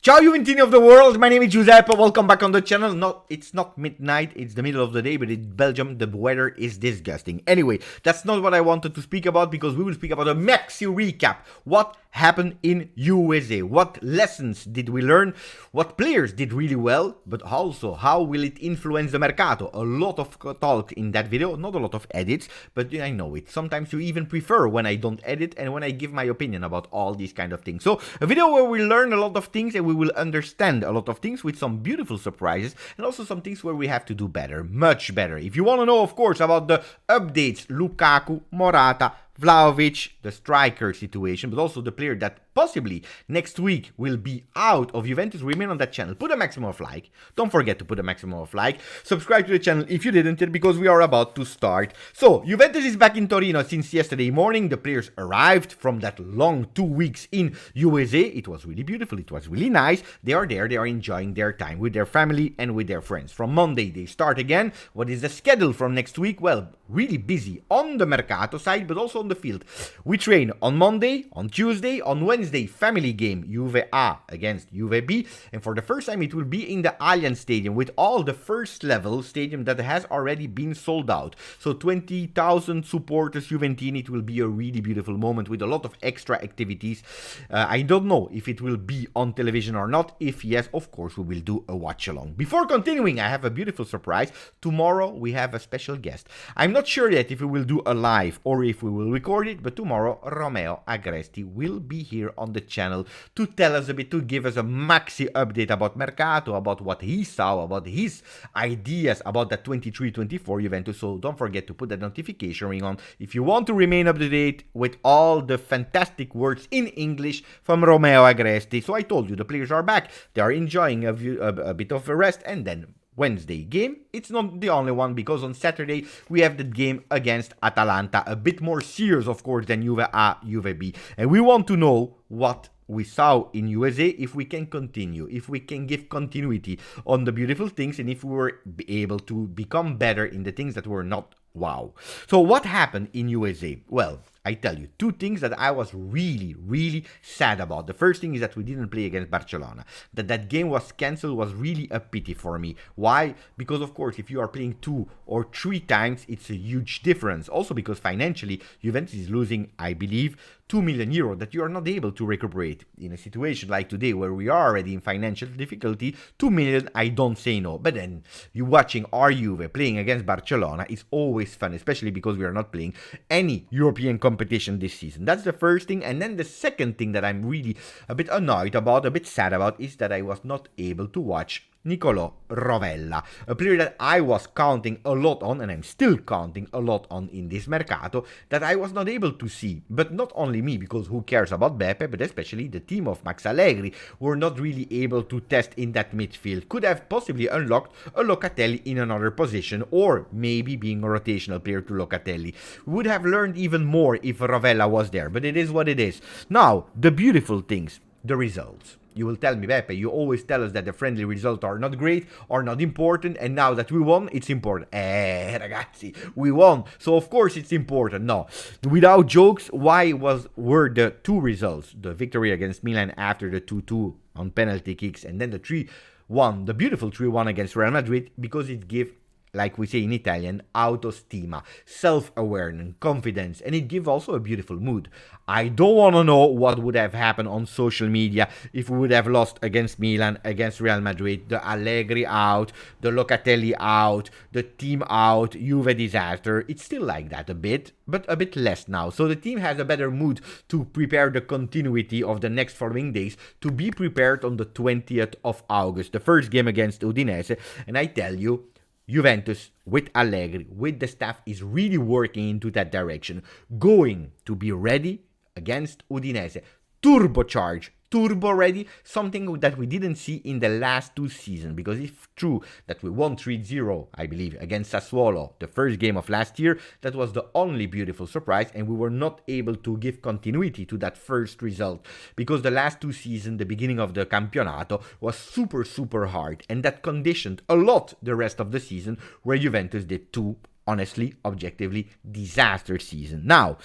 Ciao Juventini of the world, my name is Giuseppe, welcome back on the channel. It's not midnight, it's the middle of the day, but in Belgium the weather is disgusting. Anyway, that's not what I wanted to speak about, because we will speak about a maxi recap. What happened in USA? What lessons did we learn? What players did really well? But also, how will it influence the Mercato? A lot of talk in that video, not a lot of edits, but I know it. Sometimes you even prefer when I don't edit and when I give my opinion about all these kind of things. So, a video where we learn a lot of things and we will understand a lot of things with some beautiful surprises and also some things where we have to do better, much better. If you want to know, of course, about the updates, Lukaku, Morata, Vlahovic, the striker situation, but also the player that possibly next week will be out of Juventus, remain on that channel. Put a maximum of like. Don't forget to put a maximum of like. Subscribe to the channel if you didn't yet, because we are about to start. So, Juventus is back in Torino since yesterday morning. The players arrived from that long 2 weeks in USA. It was really beautiful. It was really nice. They are there. They are enjoying their time with their family and with their friends. From Monday, they start again. What is the schedule from next week? Well, really busy on the Mercato side, but also on the field. We train on Monday, on Tuesday, on Wednesday, family game, Juve A against Juve B, and for the first time it will be in the Allianz Stadium with all the first level stadium that has already been sold out. So 20,000 supporters Juventini. It will be a really beautiful moment with a lot of extra activities. I don't know if it will be on television or not. If yes, of course we will do a watch along. Before continuing, I have a beautiful surprise. Tomorrow we have a special guest. I'm not sure yet if we will do a live or if we will record it, but tomorrow Romeo Agresti will be here on the channel to tell us a bit, to give us a maxi update about Mercato, about what he saw, about his ideas about that 23-24 Juventus. So don't forget to put that notification ring on if you want to remain up to date with all the fantastic words in English from Romeo Agresti. So I told you, the players are back. They are enjoying a bit of a rest, and then Wednesday game. It's not the only one, because on Saturday we have the game against Atalanta, a bit more serious of course than Juve A, Juve B, and we want to know what we saw in USA, if we can continue, if we can give continuity on the beautiful things, and if we were able to become better in the things that were not wow. So what happened in USA? Well, I tell you, two things that I was really sad about. The first thing is that we didn't play against Barcelona. That game was cancelled was really a pity for me. Why? Because of course, if you are playing 2 or 3 times, it's a huge difference. Also because financially, Juventus is losing, I believe, 2 million euro that you are not able to recuperate. In a situation like today where we are already in financial difficulty, 2 million, I don't say no. But then, you watching our Juve playing against Barcelona is always fun, especially because we are not playing any European competition this season. That's the first thing. And then the second thing that I'm really a bit annoyed about, a bit sad about, is that I was not able to watch Niccolò Rovella, a player that I was counting a lot on, and I'm still counting a lot on in this Mercato, that I was not able to see. But not only me, because who cares about Beppe, but especially the team of Max Allegri were not really able to test in that midfield. Could have possibly unlocked a Locatelli in another position, or maybe being a rotational player to Locatelli. We would have learned even more if Rovella was there, but it is what it is. Now, the beautiful things, the results. You will tell me, Beppe, you always tell us that the friendly results are not great, or not important, and now that we won, it's important. Ragazzi, we won, so of course it's important. No, without jokes, why were the 2 results, the victory against Milan after the 2-2 on penalty kicks, and then the 3-1, the beautiful 3-1 against Real Madrid, because it gave, like we say in Italian, autostima, self-awareness, confidence, and it gives also a beautiful mood. I don't want to know what would have happened on social media if we would have lost against Milan, against Real Madrid, the Allegri out, the Locatelli out, the team out, Juve disaster. It's still like that a bit, but a bit less now. So the team has a better mood to prepare the continuity of the next following days, to be prepared on the 20th of August, the first game against Udinese, and I tell you, Juventus, with Allegri, with the staff, is really working into that direction. Going to be ready against Udinese. Turbocharged, turbo ready, something that we didn't see in the last 2 seasons. Because if true that we won 3-0, I believe, against Sassuolo, the first game of last year, that was the only beautiful surprise, and we were not able to give continuity to that first result. Because the last 2 seasons, the beginning of the Campionato, was super hard, and that conditioned a lot the rest of the season, where Juventus did 2, honestly, objectively, disaster season. Now,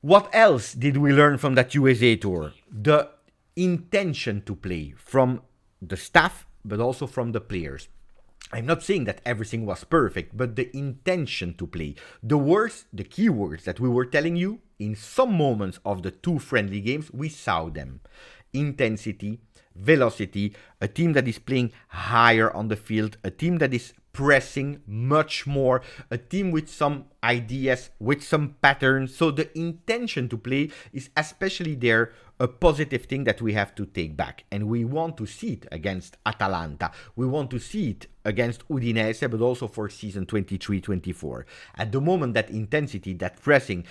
what else did we learn from that USA tour? The intention to play from the staff, but also from the players. I'm not saying that everything was perfect, but the intention to play. The words, the keywords that we were telling you, in some moments of the two friendly games, we saw them. Intensity, velocity, a team that is playing higher on the field, a team that is pressing much more, a team with some ideas, with some patterns. So the intention to play is especially there a positive thing that we have to take back. And we want to see it against Atalanta. We want to see it against Udinese, but also for season 23-24. At the moment, that intensity, that pressing,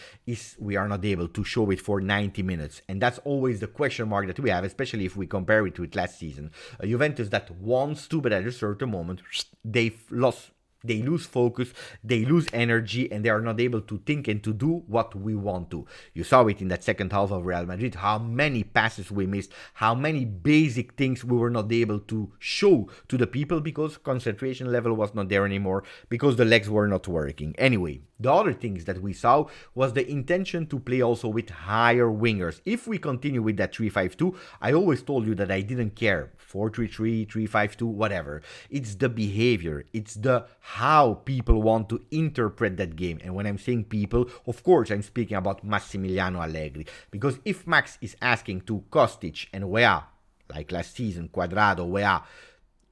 we are not able to show it for 90 minutes. And that's always the question mark that we have, especially if we compare it with last season. A Juventus that wants to, but at a certain moment, they lose focus, they lose energy, and they are not able to think and to do what we want to. You saw it in that second half of Real Madrid, how many passes we missed, how many basic things we were not able to show to the people because concentration level was not there anymore, because the legs were not working. Anyway, the other things that we saw was the intention to play also with higher wingers. If we continue with that 3-5-2, I always told you that I didn't care. 4-3-3, 3-5-2, whatever. It's the behavior. It's the how people want to interpret that game. And when I'm saying people, of course, I'm speaking about Massimiliano Allegri. Because if Max is asking to Kostic and Weah, like last season, Quadrado,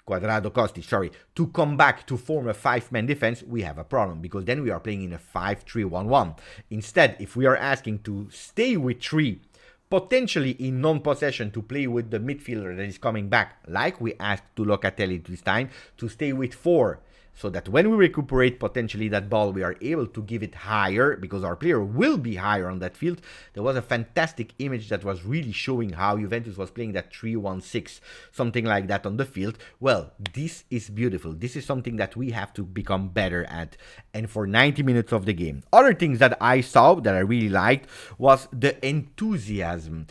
Kostic, to come back to form a 5-man defense, we have a problem, because then we are playing in a 5-3-1-1. Instead, if we are asking to stay with 3, potentially in non-possession, to play with the midfielder that is coming back, like we asked to Locatelli this time, to stay with 4, so that when we recuperate potentially that ball, we are able to give it higher, because our player will be higher on that field. There was a fantastic image that was really showing how Juventus was playing that 3-1-6, something like that on the field. Well, this is beautiful. This is something that we have to become better at. And for 90 minutes of the game, other things that I saw that I really liked was the enthusiasm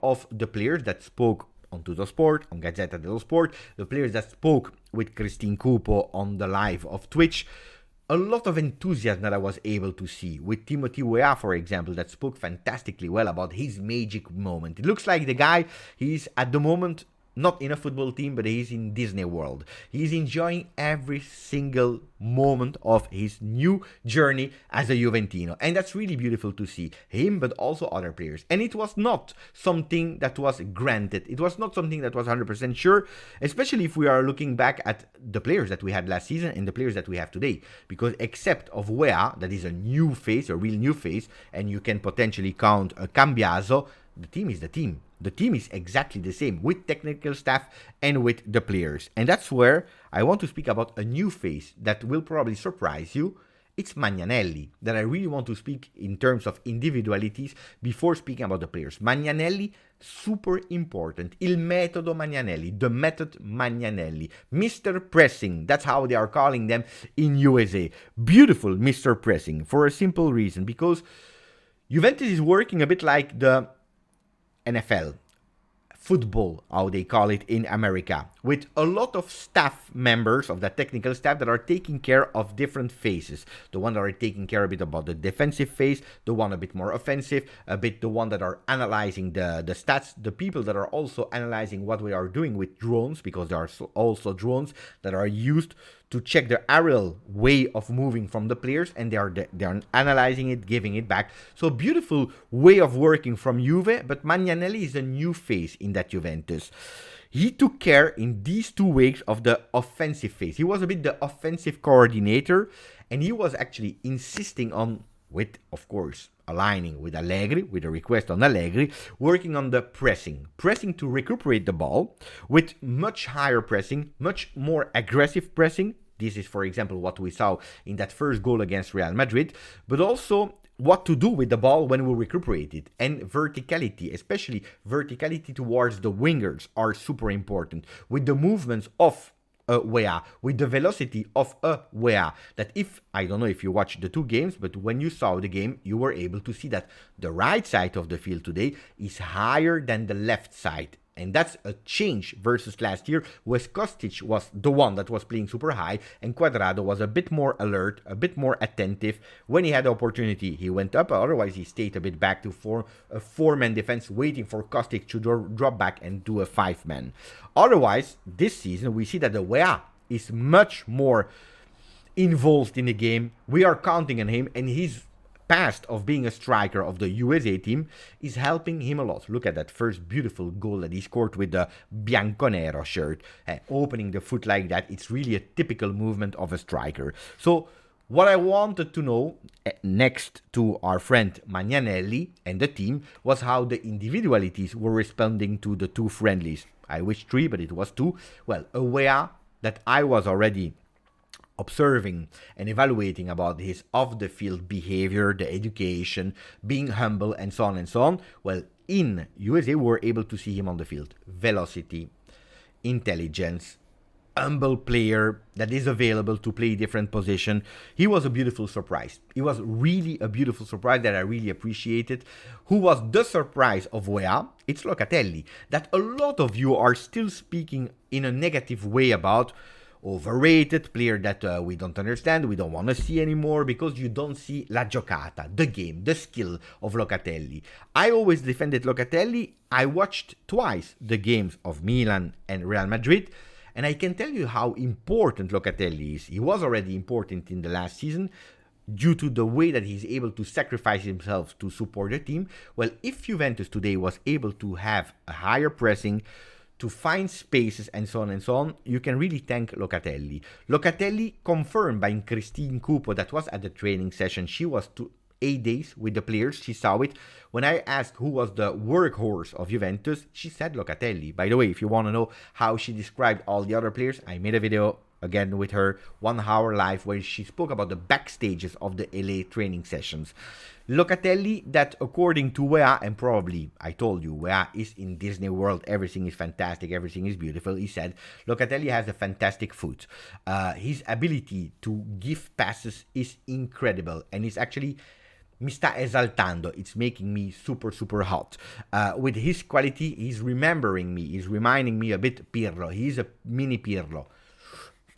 of the players that spoke on Tuttosport, on Gazzetta dello Sport, the players that spoke with Christine Cupo on the live of Twitch. A lot of enthusiasm that I was able to see with Timothy Weah, for example, that spoke fantastically well about his magic moment. It looks like the guy, he's at the moment not in a football team, but he's in Disney World. He's enjoying every single moment of his new journey as a Juventino. And that's really beautiful to see him, but also other players. And it was not something that was granted. It was not something that was 100% sure, especially if we are looking back at the players that we had last season and the players that we have today. Because except of Weah, that is a new face, a real new face, and you can potentially count a Cambiaso, the team is the team. The team is exactly the same with technical staff and with the players. And that's where I want to speak about a new face that will probably surprise you. It's Magnanelli, that I really want to speak in terms of individualities before speaking about the players. Magnanelli, super important. Il metodo Magnanelli, the method Magnanelli. Mr. Pressing, that's how they are calling them in USA. Beautiful Mr. Pressing, for a simple reason, because Juventus is working a bit like the NFL, football, how they call it in America, with a lot of staff members of that technical staff that are taking care of different phases. The one that are taking care a bit about the defensive phase, the one a bit more offensive, a bit the one that are analyzing the stats, the people that are also analyzing what we are doing with drones, because there are also drones that are used to check the aerial way of moving from the players, and they are analyzing it, giving it back. So beautiful way of working from Juve, but Magnanelli is a new face in that Juventus. He took care in these 2 weeks of the offensive phase. He was a bit the offensive coordinator, and he was actually insisting on, with, of course, aligning with Allegri, with a request on Allegri, working on the pressing to recuperate the ball with much higher pressing, much more aggressive pressing. This is, for example, what we saw in that first goal against Real Madrid, but also what to do with the ball when we recuperate it. And verticality, especially verticality towards the wingers, are super important. With the movements of Weah, with the velocity of a Weah, that if, I don't know if you watched the 2 games, but when you saw the game, you were able to see that the right side of the field today is higher than the left side. And that's a change versus last year, where Kostic was the one that was playing super high, and Cuadrado was a bit more alert, a bit more attentive. When he had the opportunity, he went up. Otherwise, he stayed a bit back to form a four-man defense, waiting for Kostic to drop back and do a five-man. Otherwise, this season, we see that the Weah is much more involved in the game. We are counting on him, and his past of being a striker of the USA team is helping him a lot. Look at that first beautiful goal that he scored with the Bianconero shirt, opening the foot like that. It's really a typical movement of a striker. So what I wanted to know, next to our friend Magnanelli and the team, was how the individualities were responding to the two friendlies. I wish three, but it was two. Well, aware that I was already observing and evaluating about his off-the-field behavior, the education, being humble, and so on and so on. Well, in USA, we were able to see him on the field. Velocity, intelligence, humble player that is available to play different position. He was a beautiful surprise. He was really a beautiful surprise that I really appreciated. Who was the surprise of Weah? It's Locatelli, that a lot of you are still speaking in a negative way about. Overrated player that we don't understand, we don't want to see anymore because you don't see la giocata, the game, the skill of Locatelli. I always defended Locatelli. I watched twice the games of Milan and Real Madrid, and I can tell you how important Locatelli is. He was already important in the last season due to the way that he's able to sacrifice himself to support the team. Well, if Juventus today was able to have a higher pressing, to find spaces and so on, you can really thank Locatelli. Locatelli confirmed by Christine Cupo that was at the training session. She was 8 days with the players. She saw it. When I asked who was the workhorse of Juventus, she said Locatelli. By the way, if you want to know how she described all the other players, I made a video again with her 1 hour live where she spoke about the backstages of the LA training sessions. Locatelli, that according to Weah, and probably I told you, Weah is in Disney World, everything is fantastic, everything is beautiful. He said Locatelli has a fantastic foot. His ability to give passes is incredible, and it's actually mi sta esaltando. It's making me super hot. With his quality, he's remembering me, he's reminding me a bit Pirlo. He's a mini Pirlo.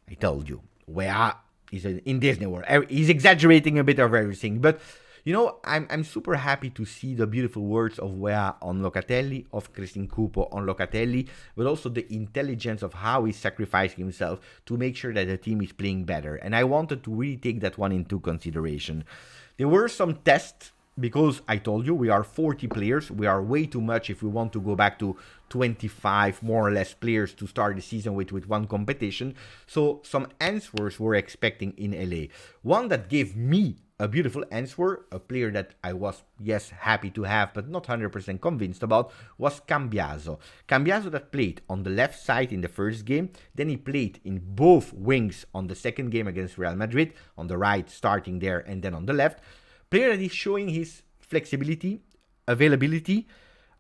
I told you, Weah is in Disney World. He's exaggerating a bit of everything, but you know, I'm super happy to see the beautiful words of Weah on Locatelli, of Christine Cupo on Locatelli, but also the intelligence of how he's sacrificing himself to make sure that the team is playing better. And I wanted to really take that one into consideration. There were some tests, because I told you we are 40 players. We are way too much if we want to go back to 25 more or less players to start the season with one competition. So some answers we're expecting in LA. One that gave me a beautiful answer, a player that I was, yes, happy to have, but not 100% convinced about, was Cambiaso. Cambiaso that played on the left side in the first game, then he played in both wings on the second game against Real Madrid, on the right, starting there, and then on the left. Player that is showing his flexibility, availability,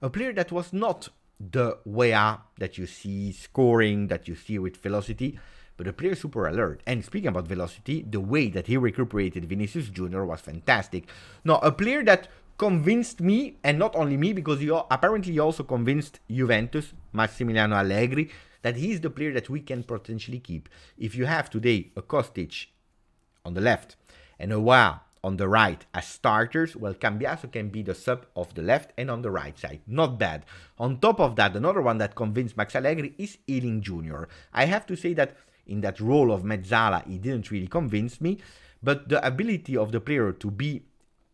a player that was not the Weah that you see scoring, that you see with velocity, but a player super alert. And speaking about velocity, the way that he recuperated Vinicius Jr. was fantastic. Now, a player that convinced me, and not only me, because he apparently also convinced Juventus, Massimiliano Allegri, that he's the player that we can potentially keep. If you have today a Kostic on the left and a Weah on the right as starters, well, Cambiaso can be the sub of the left and on the right side. Not bad. On top of that, another one that convinced Max Allegri is Ealing Jr. I have to say that in that role of Mezzala, he didn't really convince me, but the ability of the player to be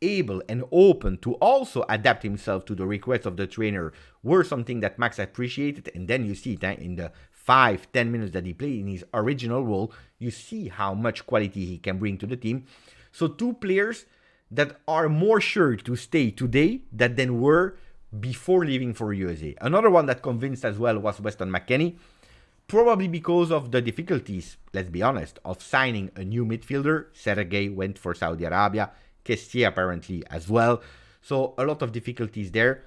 able and open to also adapt himself to the requests of the trainer were something that Max appreciated. And then you see it in the 5-10 minutes that he played in his original role, you see how much quality he can bring to the team. So two players that are more sure to stay today than were before leaving for USA. Another one that convinced as well was Weston McKennie, probably because of the difficulties, let's be honest, of signing a new midfielder. Sergei went for Saudi Arabia, Kessié apparently as well. So a lot of difficulties there.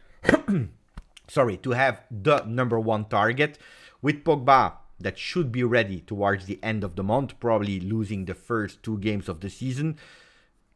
Sorry, to have the number one target. With Pogba, that should be ready towards the end of the month, probably losing the first 2 games of the season,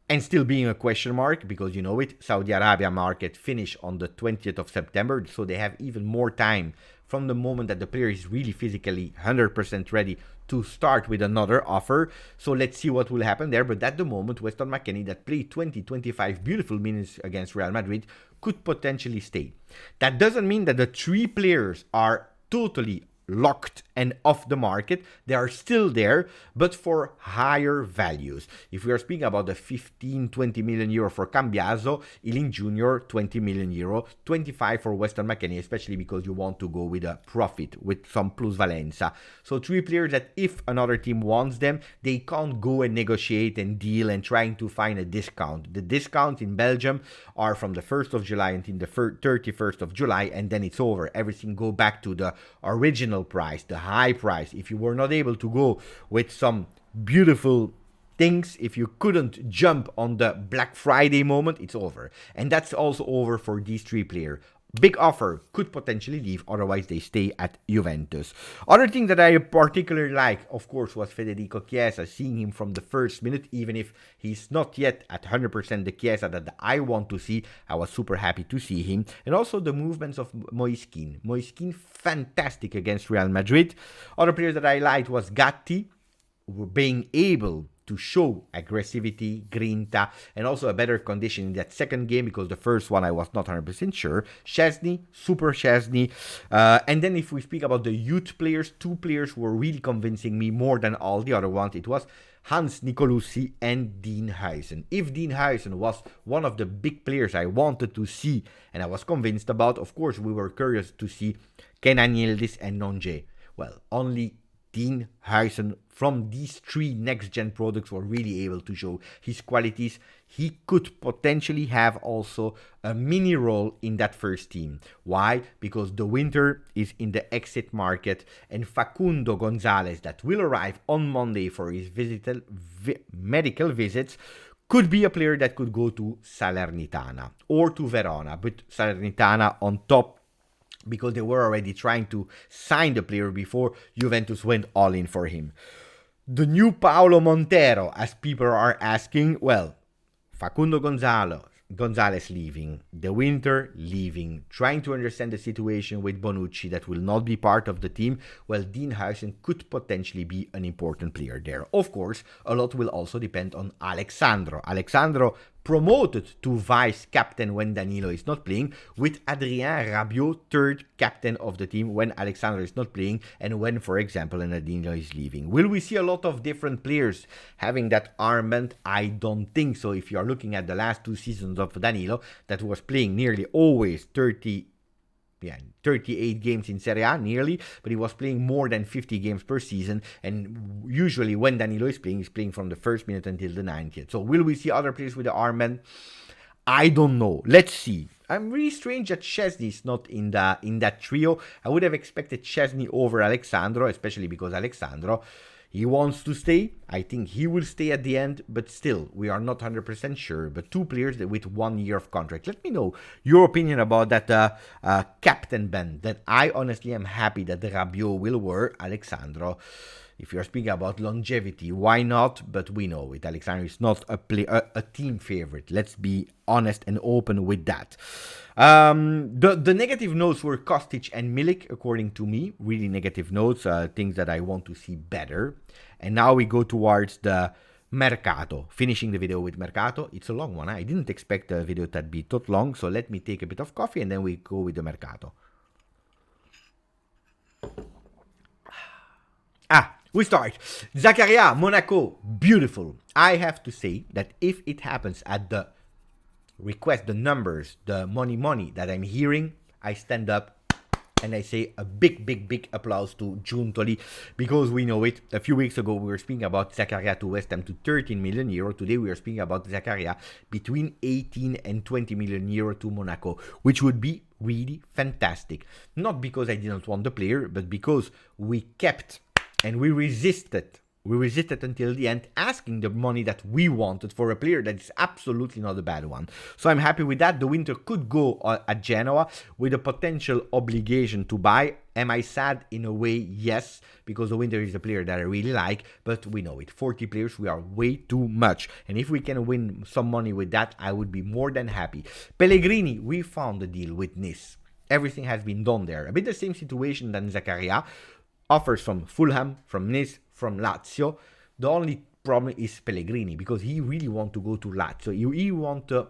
and still being a question mark, because Saudi Arabia market finish on the 20th of September, so they have even more time from the moment that the player is really physically 100% ready to start with another offer. So let's see what will happen there. But at the moment, Weston McKennie, that played 20-25 beautiful minutes against Real Madrid, could potentially stay. That doesn't mean that the 3 players are totally locked and off the market. They are still there, but for higher values. If we are speaking about the 15-20 million euro for Cambiaso, Ealing Jr., 20 million euro, 25 for Weston McKennie, especially because you want to go with a profit, with some plusvalenza. So 3 players that if another team wants them, they can't go and negotiate and deal and trying to find a discount. The discounts in Belgium are from the 1st of July until the 31st of July, and then it's over. Everything go back to the original price, the high price. If you were not able to go with some beautiful things, if you couldn't jump on the Black Friday moment, it's over. And that's also over for these 3 players. Big offer, could potentially leave, otherwise they stay at Juventus. Other thing that I particularly like, of course, was Federico Chiesa, seeing him from the first minute, even if he's not yet at 100% the Chiesa that I want to see. I was super happy to see him. And also the movements of Moiskin. Moiskin, fantastic against Real Madrid. Other players that I liked was Gatti, being able to show aggressivity, grinta, and also a better condition in that second game, because the first one I was not 100% sure. Szczesny, super Szczesny. And then if we speak about the youth players, 2 players who were really convincing me more than all the other ones. It was Hans Nicolussi and Dean Huijsen. If Dean Huijsen was one of the big players I wanted to see and I was convinced about, of course we were curious to see Kenan Yildiz and Nonje. Well, only Dean Huijsen from these 3 next-gen products were really able to show his qualities. He could potentially have also a mini role in that first team. Why? Because the winter is in the exit market, and Facundo Gonzalez, that will arrive on Monday for his medical visits, could be a player that could go to Salernitana or to Verona, but Salernitana on top, because they were already trying to sign the player before Juventus went all in for him. The new Paulo Montero, as people are asking, well, Facundo Gonzalez leaving, De Winter leaving, trying to understand the situation with Bonucci that will not be part of the team. Well, Dean Huijsen could potentially be an important player there. Of course, a lot will also depend on Alexandro. Alexandro promoted to vice captain when Danilo is not playing, with Adrien Rabiot third captain of the team when Alexandro is not playing and when, for example, Danilo is leaving. Will we see a lot of different players having that armband? I don't think so. If you are looking at the last 2 seasons of Danilo, that was playing nearly always 38 games in Serie A, nearly, but he was playing more than 50 games per season, and usually when Danilo is playing, he's playing from the first minute until the 90th. So will we see other players with the armband? I don't know. Let's see. I'm really strange that Szczesny is not in that trio. I would have expected Szczesny over Alexandro, especially because Alexandro, he wants to stay. I think he will stay at the end, but still, we are not 100% sure. But 2 players with 1 year of contract. Let me know your opinion about that captain band. That I honestly am happy that the Rabiot will wear. Alexandro, if you're speaking about longevity, why not? But we know it. Alexandro is not a team favorite. Let's be honest and open with that. The negative notes were Kostic and Milik, according to me. Really negative notes, things that I want to see better. And now we go towards the Mercato, finishing the video with Mercato. It's a long one. I didn't expect the video to be that long, so let me take a bit of coffee and then we go with the Mercato. We start. Zakaria, Monaco, beautiful. I have to say that if it happens at the request, the numbers, the money that I'm hearing, I stand up and I say a big applause to Giuntoli, because we know it. A few weeks ago, we were speaking about Zakaria to West Ham to 13 million euro. Today, we are speaking about Zakaria between 18 and 20 million euro to Monaco, which would be really fantastic. Not because I didn't want the player, but because we kept and we resisted until the end, asking the money that we wanted for a player that is absolutely not a bad one. So I'm happy with that. The Winter could go at Genoa with a potential obligation to buy. Am I sad? In a way, yes, because the Winter is a player that I really like, but we know it. 40 players, we are way too much. And if we can win some money with that, I would be more than happy. Pellegrini, we found a deal with Nice. Everything has been done there. A bit the same situation than Zakaria. Offers from Fulham, from Nice, from Lazio. The only problem is Pellegrini, because he really wants to go to Lazio. He wants to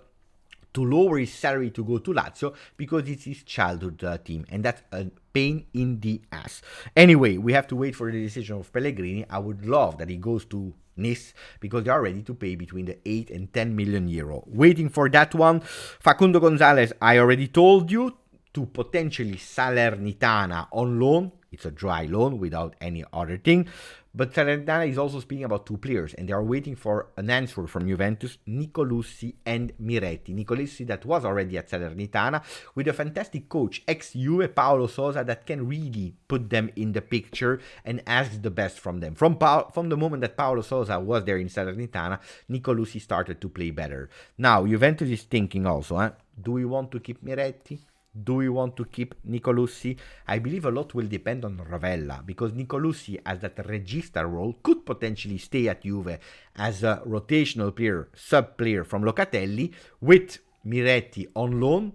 lower his salary to go to Lazio because it's his childhood team, and that's a pain in the ass. Anyway, we have to wait for the decision of Pellegrini. I would love that he goes to Nice because they are ready to pay between the 8 and 10 million euro. Waiting for that one. Facundo Gonzalez, I already told you, to potentially Salernitana on loan. It's a dry loan without any other thing. But Salernitana is also speaking about two players, and they are waiting for an answer from Juventus, Nicolussi and Miretti. Nicolussi that was already at Salernitana with a fantastic coach, ex-Juve Paolo Sosa, that can really put them in the picture and ask the best from them. From the moment that Paolo Sosa was there in Salernitana, Nicolussi started to play better. Now, Juventus is thinking also, do we want to keep Miretti? Do we want to keep Nicolussi? I believe a lot will depend on Rovella, because Nicolussi, as that regista role, could potentially stay at Juve as a rotational player, sub-player from Locatelli, with Miretti on loan,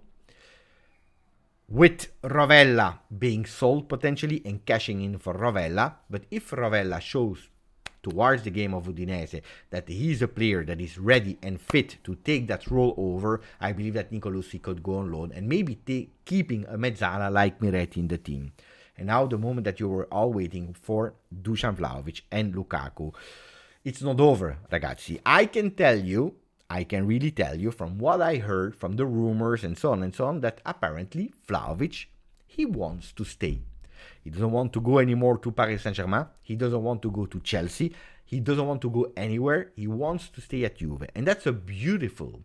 with Rovella being sold potentially and cashing in for Rovella. But if Rovella shows towards the game of Udinese that he's a player that is ready and fit to take that role over, I believe that Nicolussi could go on loan and maybe keeping a mezzala like Miretti in the team. And now the moment that you were all waiting for, Dusan Vlahovic and Lukaku. It's not over, ragazzi. I can really tell you from what I heard, from the rumors and so on, that apparently Vlahovic, he wants to stay. He doesn't want to go anymore to Paris Saint-Germain. He doesn't want to go to Chelsea. He doesn't want to go anywhere. He wants to stay at Juve. And that's a beautiful,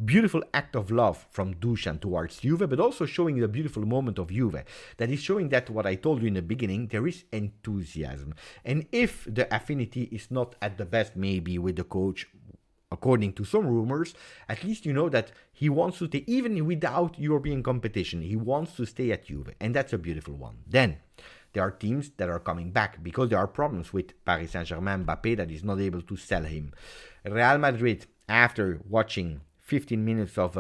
beautiful act of love from Dusan towards Juve, but also showing the beautiful moment of Juve. That is showing that what I told you in the beginning, there is enthusiasm. And if the affinity is not at the best, maybe with the coach, according to some rumors, at least you know that he wants to stay, even without European competition. He wants to stay at Juve, and that's a beautiful one. Then, there are teams that are coming back because there are problems with Paris Saint-Germain, Mbappé, that is not able to sell him. Real Madrid, after watching 15 minutes of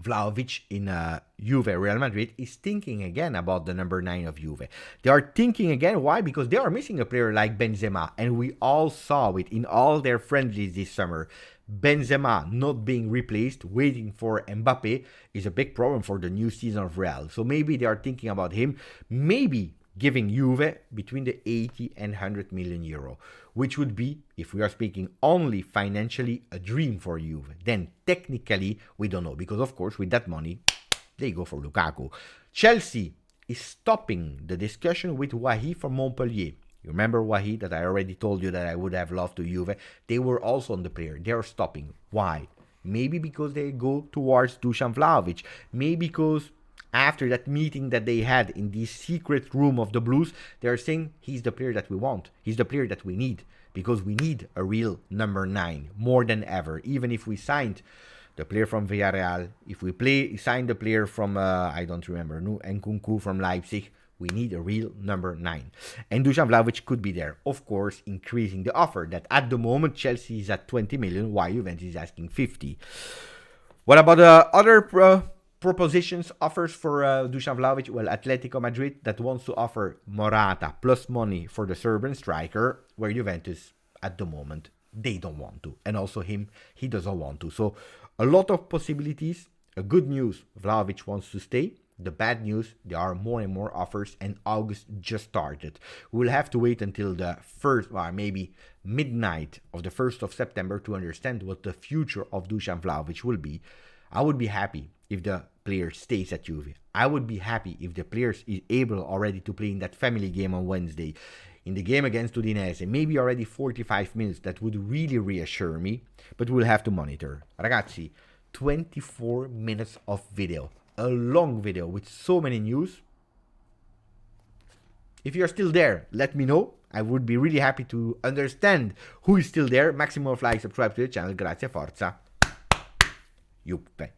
Vlahovic in Juve, Real Madrid is thinking again about the number 9 of Juve. They are thinking again. Why? Because they are missing a player like Benzema, and we all saw it in all their friendlies this summer. Benzema not being replaced, waiting for Mbappé, is a big problem for the new season of Real. So maybe they are thinking about him, maybe giving Juve between the 80 and 100 million euro, which would be, if we are speaking only financially, a dream for Juve. Then technically, we don't know, because of course with that money, they go for Lukaku. Chelsea is stopping the discussion with Wahi from Montpellier. You remember Wahi that I already told you that I would have loved to Juve? They were also on the player. They are stopping. Why? Maybe because they go towards Dusan Vlahovic. Maybe because after that meeting that they had in the secret room of the Blues, they are saying he's the player that we want. He's the player that we need, because we need a real number 9 more than ever. Even if we signed the player from Villarreal, if we signed the player from, I don't remember, Nkunku from Leipzig, we need a real number 9. And Dusan Vlahovic could be there, of course, increasing the offer. That at the moment, Chelsea is at 20 million, while Juventus is asking 50. What about other propositions, offers for Dusan Vlahovic? Well, Atletico Madrid that wants to offer Morata plus money for the Serbian striker, where Juventus at the moment, they don't want to. And also him, he doesn't want to. So a lot of possibilities. A good news, Vlahovic wants to stay. The bad news, there are more and more offers, and August just started. We'll have to wait until the first, or maybe midnight of the 1st of September to understand what the future of Dusan Vlahovic will be. I would be happy if the player stays at Juve. I would be happy if the player is able already to play in that family game on Wednesday. In the game against Udinese, maybe already 45 minutes. That would really reassure me, but we'll have to monitor. Ragazzi, 24 minutes of video. A long video with so many news. If you're still there, let me know. I would be really happy to understand who is still there. Maximum of likes, subscribe to the channel. Grazie, forza. Juve.